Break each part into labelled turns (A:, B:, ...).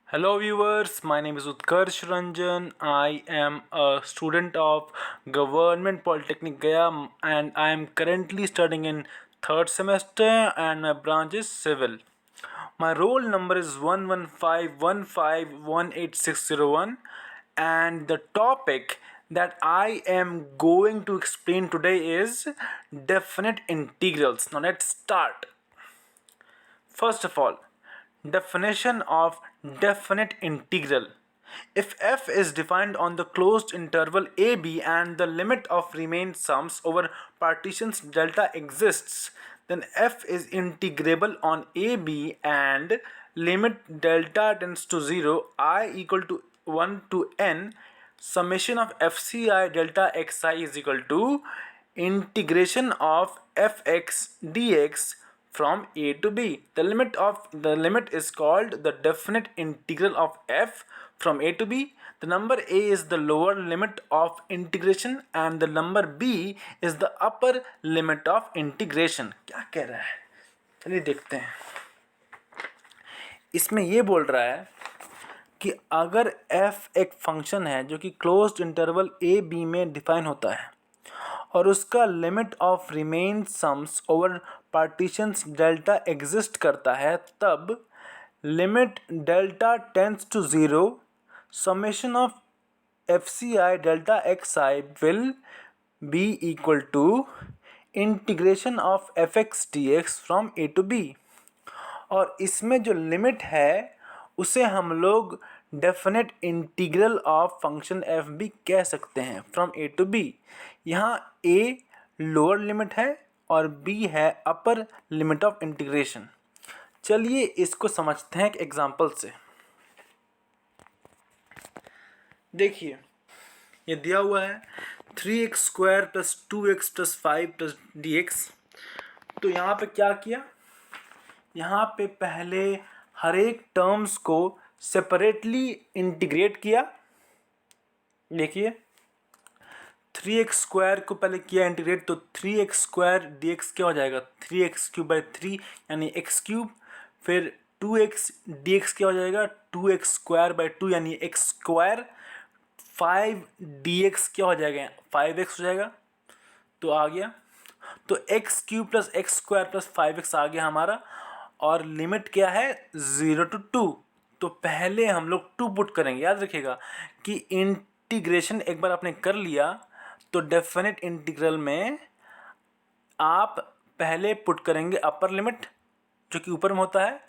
A: Hello viewers, my name is Utkarsh Ranjan. I am a student of Government Polytechnic Gaya and I am currently studying in third semester and my branch is civil. My roll number is 11515186001 and the topic that I am going to explain today is definite integrals. Now let's start. First of all, definition of definite integral. If f is defined on the closed interval ab and the limit of remain sums over partitions delta exists, then f is integrable on ab and limit delta tends to 0 I equal to 1 to n summation of fci delta xi is equal to integration of fx dx from a to b. The limit is called the definite integral of f from a to b. The number a is the lower limit of integration and the number b is the upper limit of integration. क्या कह रहा है, चलिए देखते हैं. इसमें ये बोल रहा है कि अगर f एक फंक्शन है जो कि क्लोज्ड इंटरवल a b में डिफाइन होता है और उसका limit of Riemann sums over partitions delta exist करता है, तब limit delta tends to 0 summation of F C I delta X I will be equal to integration of F X D X from A to B. और इसमें जो limit है उसे हम लोग definite integral of function F भी कह सकते हैं फ्रॉम ए टू बी. यहाँ ए लोअर लिमिट है और बी है अपर लिमिट ऑफ इंटीग्रेशन. चलिए इसको समझते हैं एक एग्जांपल से. देखिए ये दिया हुआ है 3x² plus 2x plus 5 plus dx. तो यहाँ पे क्या किया, यहाँ पे पहले हर एक टर्म्स को सेपरेटली इंटीग्रेट किया. देखिए 3x² को पहले किया इंटीग्रेट, तो 3x² dx क्या हो जाएगा 3x³ यानी x³. फिर 2x dx क्या हो जाएगा 2x² यानी x². 5 dx क्या हो जाएगा 5x हो जाएगा. तो आ गया, तो x³ plus x² plus 5x आ गया हमारा. और लिमिट क्या है 0 to 2. तो पहले हम लोग 2 पुट करेंगे. याद रखिएगा कि इंटीग्रेशन एक बार आपने कर लिया तो डेफिनेट इंटीग्रल में आप पहले पुट करेंगे अपर लिमिट जो कि ऊपर में होता है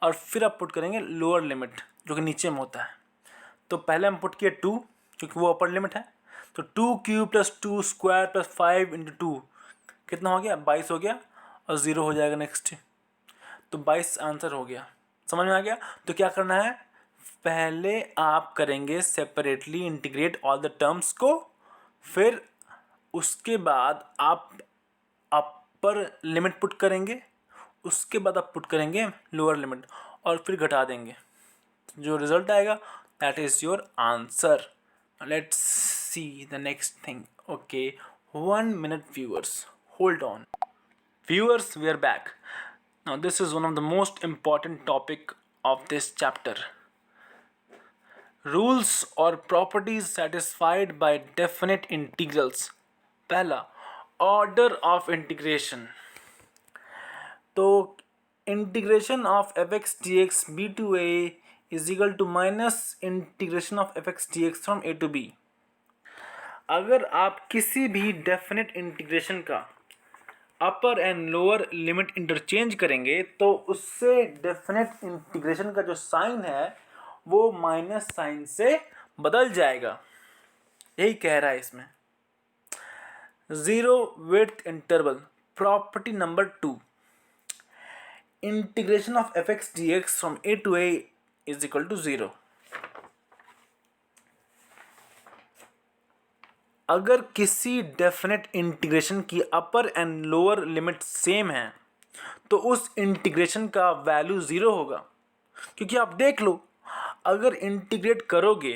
A: और फिर आप पुट करेंगे लोअर लिमिट जो कि नीचे में होता है. तो पहले हम पुट किए 2 क्योंकि वो अपर लिमिट है. तो 2³ प्लस 2² प्लस 5 इंटू 2 कितना हो गया 22 हो गया और 0 हो जाएगा नेक्स्ट. तो 22 आंसर हो गया. समझ में आ गया. तो क्या करना है, पहले आप करेंगे separately integrate all the terms को, फिर उसके बाद आप अपर लिमिट पुट करेंगे, उसके बाद आप पुट करेंगे लोअर लिमिट और फिर घटा देंगे. जो रिजल्ट आएगा that is your answer. Let's see the next thing. Okay 1 minute viewers, hold on. Viewers, we are back. Now this is one of the most important topic of this chapter. Rules or properties satisfied by definite integrals. पहला order of integration. तो integration of fx dx b to a is equal to minus integration of fx dx from a to b. अगर आप किसी भी definite integration का अपर and lower limit interchange करेंगे तो उससे डेफिनेट इंटीग्रेशन का जो साइन है वो माइनस साइन से बदल जाएगा. यही कह रहा है इसमें. Zero width interval property number 2. Integration of F X D X from A to A is equal to 0. अगर किसी डेफिनेट इंटीग्रेशन की upper and lower limit same है तो उस इंटीग्रेशन का वैल्यू 0 होगा. क्योंकि आप देख लो, अगर इंटीग्रेट करोगे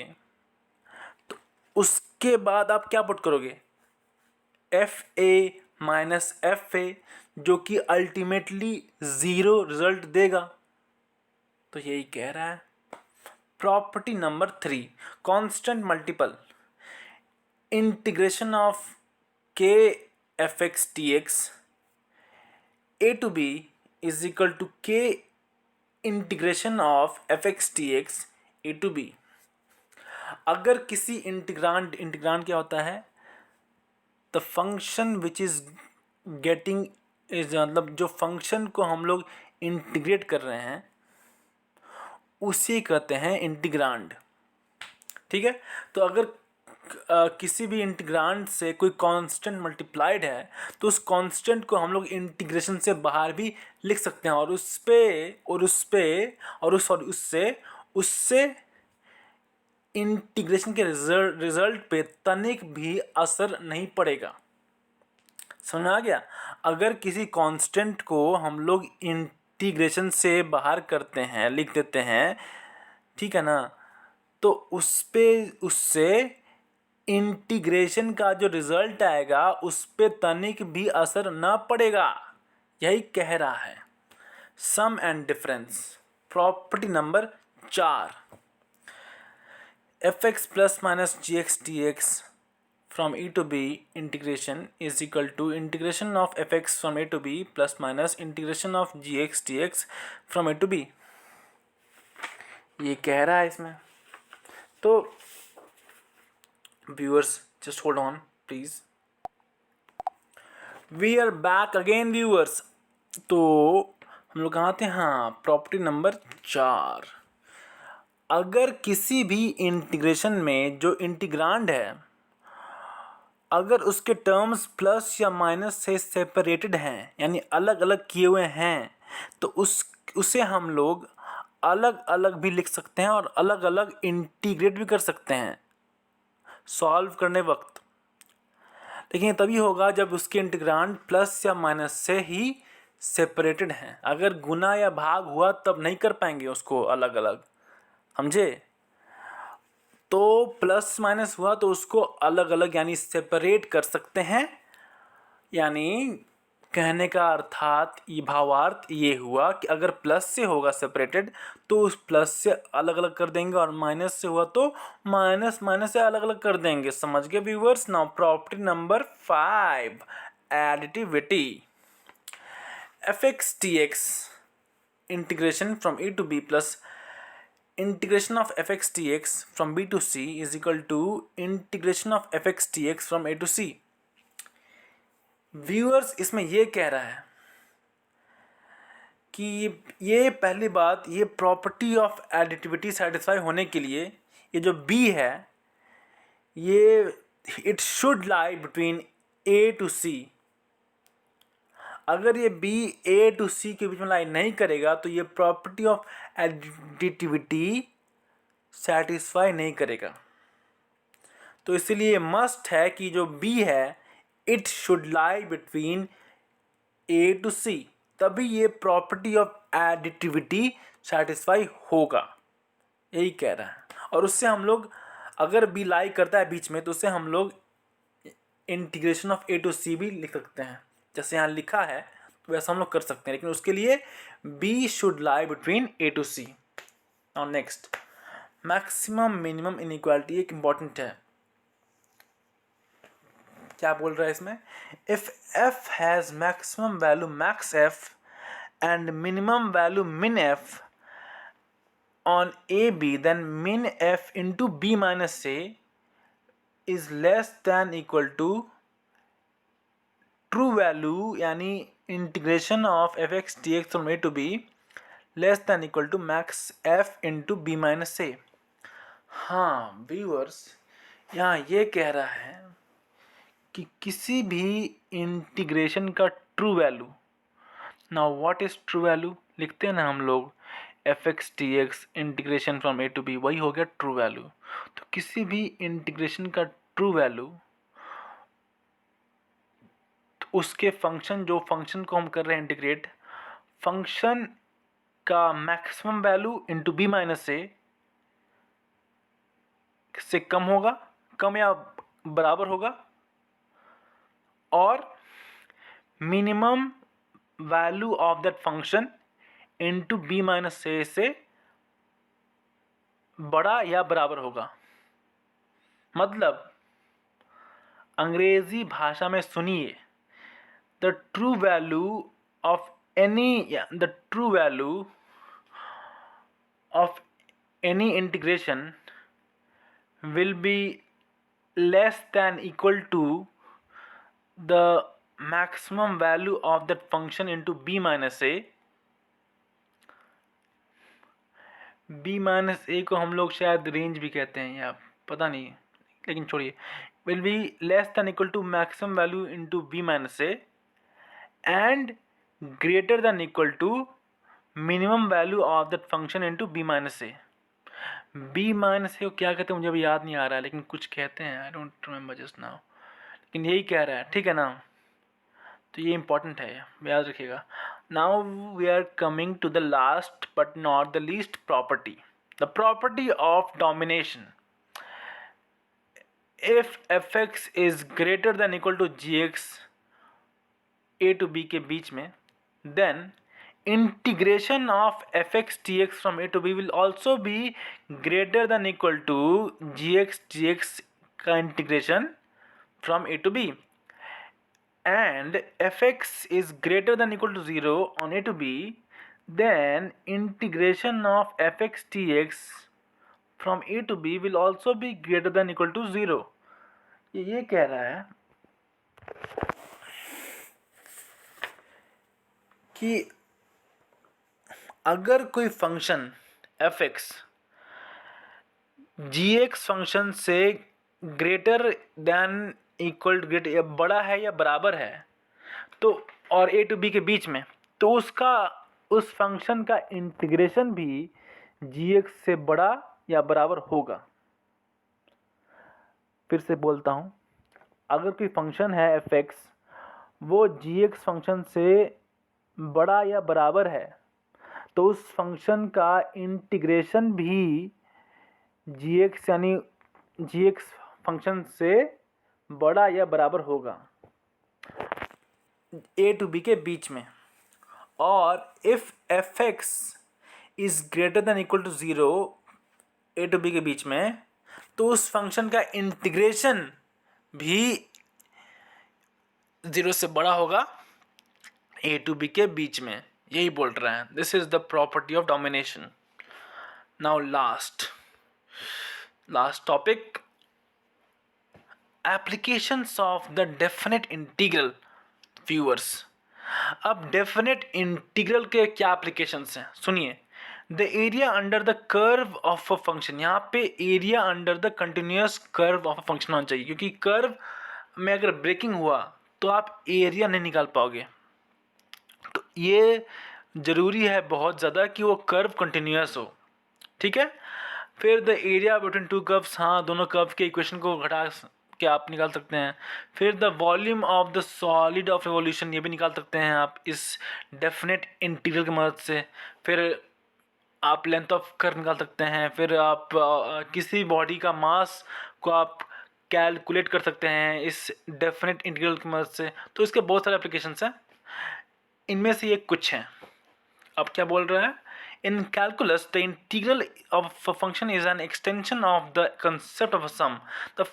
A: तो उसके बाद आप क्या पुट करोगे F A minus F A जो कि अल्टीमेटली 0 रिजल्ट देगा. तो यही कह रहा है. Property number 3, constant multiple, integration of K F X T X A to B is equal to K integration of F X T X A to B. अगर किसी इंटीग्रांड क्या होता है, the function which is getting is, मतलब जो function को हम लोग इंटीग्रेट कर रहे हैं उसे कहते हैं इंटीग्रांड। ठीक है, तो अगर किसी भी इंटीग्रांड से कोई कांस्टेंट मल्टीप्लाइड है तो उस कांस्टेंट को हम लोग इंटीग्रेशन से बाहर भी लिख सकते हैं और उससे इंटीग्रेशन के रिजल्ट पे तनिक भी असर नहीं पड़ेगा। समझ में आ गया? अगर किसी कांस्टेंट को हम लोग इंटीग्रेशन से बाहर करते हैं, लिख देते हैं, ठीक है ना, तो उससे इंटीग्रेशन का जो रिजल्ट आएगा उस पे तनिक भी असर ना पड़ेगा, यही कह रहा है। Sum and difference, property number 4, F X plus minus G X D X from e to b integration is equal to integration of fx from a to b plus minus integration of gx dx from a to b, ये कह रहा है इसमें। तो viewers just hold on please, we are back again viewers। तो हम लोग कहाँ थे? हाँ, प्रॉपर्टी नंबर 4, अगर किसी भी इंटीग्रेशन में जो इंटीग्रांड है अगर उसके टर्म्स प्लस या माइनस से सेपरेटेड हैं, यानी अलग अलग किए हुए हैं, तो उसे हम लोग अलग अलग भी लिख सकते हैं और अलग अलग इंटीग्रेट भी कर सकते हैं सॉल्व करने वक्त। लेकिन तभी होगा जब उसके इंटीग्रांड प्लस या माइनस से ही सेपरेटेड हैं। अगर गुना या भाग हुआ तब नहीं कर पाएंगे उसको अलग अलग, समझे? तो प्लस माइनस हुआ तो उसको अलग अलग यानी सेपरेट कर सकते हैं। यानी कहने का अर्थात ये भावार्थ ये हुआ कि अगर प्लस से होगा सेपरेटेड तो उस प्लस से अलग अलग कर देंगे और माइनस से हुआ तो माइनस से अलग अलग कर देंगे। समझ गए viewers? Now property number 5, additivity, F X T X integration from A to B plus integration of fx dx from b to c is equal to integration of fx dx from a to c। Viewers इसमें ये कह रहा है कि ये पहली बात, ये प्रॉपर्टी ऑफ एडिटिविटी सेटिस्फाई होने के लिए ये जो b है ये it should lie between a to c। अगर ये b a to c के बीच में लाई नहीं करेगा तो ये प्रॉपर्टी ऑफ एडिटिविटी सेटिस्फाई नहीं करेगा। तो इसलिए मस्ट है कि जो b है it should lie between a to c, तभी ये प्रॉपर्टी ऑफ एडिटिविटी सेटिस्फाई होगा, यही कह रहा है। और उससे हम लोग अगर b लाई करता है बीच में तो उससे हम लोग integration of a to c भी लिख सकते हैं, जैसे यहाँ लिखा है तो वैसा हम लोग कर सकते हैं, लेकिन उसके लिए b should lie between a to c। Now next, maximum minimum inequality एक इंपॉर्टेंट है। क्या बोल रहा है इसमें? If f has maximum value max f and minimum value मिन f on AB, then min f into b minus a is less than equal to true value यानी integration of F X D X from A to B less than equal to max F into B minus A. हाँ viewers, यहाँ ये कह रहा है कि किसी भी इंटीग्रेशन का true value, now what is true value लिखते हैं ना हम लोग, F X D X integration from A to B, वही हो गया ट्रू वैल्यू। तो किसी भी इंटीग्रेशन का ट्रू वैल्यू उसके फंक्शन, जो फंक्शन को हम कर रहे हैं इंटीग्रेट, फंक्शन का maximum value into B minus A से कम होगा, कम या बराबर होगा, और minimum value of that function into B minus A से बड़ा या बराबर होगा। मतलब अंग्रेजी भाषा में सुनिए, the true value of any integration will be less than equal to the maximum value of that function into b minus a। b minus a को हम लोग शायद रेंज भी कहते हैं या पता नहीं, लेकिन छोड़िए, will be less than equal to maximum value into b minus a and greater than equal to minimum value of that function into b minus a। B minus को क्या कहते हैं मुझे अभी याद नहीं आ रहा है, लेकिन कुछ कहते हैं, I don't remember just now, लेकिन यही कह रहा है, ठीक है ना। तो ये इंपॉर्टेंट है, याद रखिएगा। Now we are coming to the last but not the least property, the property of domination. If F X is greater than equal to G X A to B के बीच में, then integration of fx dx from a to b will also be greater than equal to gx dx का integration from a to b, and fx is greater than equal to 0 on a to b, then integration of fx dx from a to b will also be greater than equal to 0। ये कह रहा है कि अगर कोई function F x जी x function से greater than equal great या बड़ा है या बराबर है, तो और ए टू बी के बीच में, तो उस फंक्शन का इंटीग्रेशन भी जी एक्स से बड़ा या बराबर होगा। फिर से बोलता हूँ, अगर कोई फंक्शन है एफ एक्स, वो जी एक्स फंक्शन से बड़ा या बराबर है, तो उस फंक्शन का इंटीग्रेशन भी जी एक्स यानी जी एक्स फंक्शन से बड़ा या बराबर होगा ए टू बी के बीच में। और if F X is greater than equal to 0 A to B के बीच में, तो उस फंक्शन का इंटीग्रेशन भी 0 से बड़ा होगा ए टू बी के बीच में, यही बोल रहे हैं। This is the property of domination. Now last topic, applications of the definite integral. Viewers, अब डेफिनेट इंटीग्रल के क्या एप्लीकेशंस हैं सुनिए। The area under the curve of a function, यहाँ पे area under the continuous curve of a function होना चाहिए, क्योंकि कर्व में अगर ब्रेकिंग हुआ तो आप एरिया नहीं निकाल पाओगे। तो ये ज़रूरी है बहुत ज़्यादा कि वो कर्व कंटिन्यूस हो, ठीक है। फिर the area between two curves, हाँ दोनों कर्व के इक्वेशन को घटा के आप निकाल सकते हैं। फिर the volume of the solid of revolution, ये भी निकाल सकते हैं आप इस डेफिनेट इंटीग्रल की मदद से। फिर आप लेंथ ऑफ कर्व निकाल सकते हैं। फिर आप किसी बॉडी का मास को आप कैलकुलेट कर सकते हैं इस डेफिनेट इंटीग्रल की मदद से। तो इसके बहुत सारे एप्लीकेशंस हैं, इनमें से ये कुछ हैं। अब क्या बोल रहा है, in calculus the integral of a function is an extension of the concept of a sum. The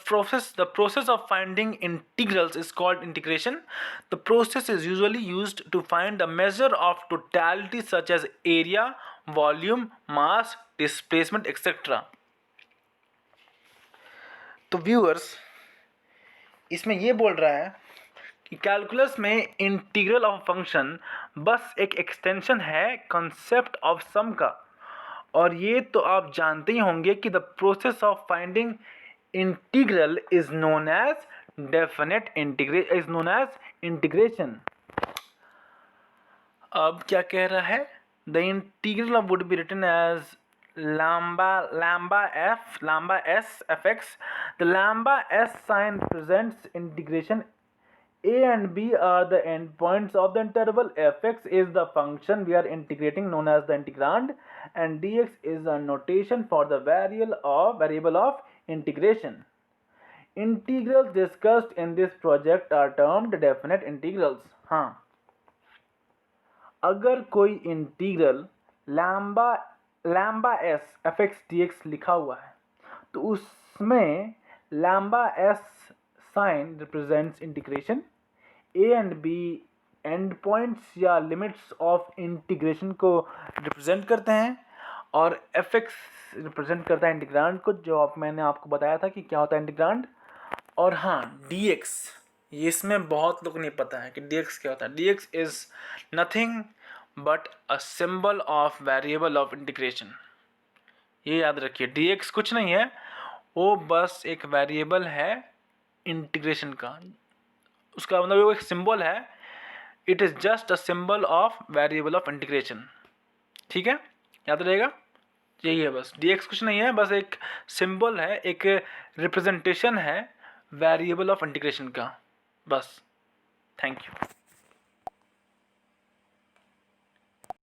A: process of finding integrals is called integration. The process is usually used to find the measure of totality such as area, volume, mass, displacement etcetera. तो viewers, इसमें ये बोल रहा है कि calculus में integral of function बस एक एक्सटेंशन है कंसेप्ट ऑफ सम का। और ये तो आप जानते ही होंगे कि the process of finding integral is known as integration. अब क्या कह रहा है, the integral would be written as lambda s fx. The lambda s sign presents integration. A and b are the endpoints of the interval. Fx is the function we are integrating known as the integrand, and dx is a notation for the variable of integration. Integrals discussed in this project are termed definite integrals. हाँ, अगर कोई integral lambda lambda S F X D X लिखा हुआ है, तो उसमें lambda S sign represents integration, A and B end points या limits of integration को रिप्रेजेंट करते हैं, और एफ एक्स रिप्रेजेंट करता है इंटीग्रांड को, जो मैंने आपको बताया था कि क्या होता है इंटीग्रांड। और हाँ, डी एक्स, ये इसमें बहुत लोग नहीं पता है कि डी एक्स क्या होता है। D x is nothing but a symbol of variable of integration. ये याद रखिए, डी एक्स कुछ नहीं है, वो बस एक वेरिएबल है इंटीग्रेशन का, उसका मतलब वो एक सिंबल है। It is just a symbol of variable of integration. ठीक है, याद रहेगा, यही है बस। डी एक्स कुछ नहीं है, बस एक सिंबल है, एक रिप्रेजेंटेशन है वेरिएबल ऑफ इंटीग्रेशन का, बस। Thank you.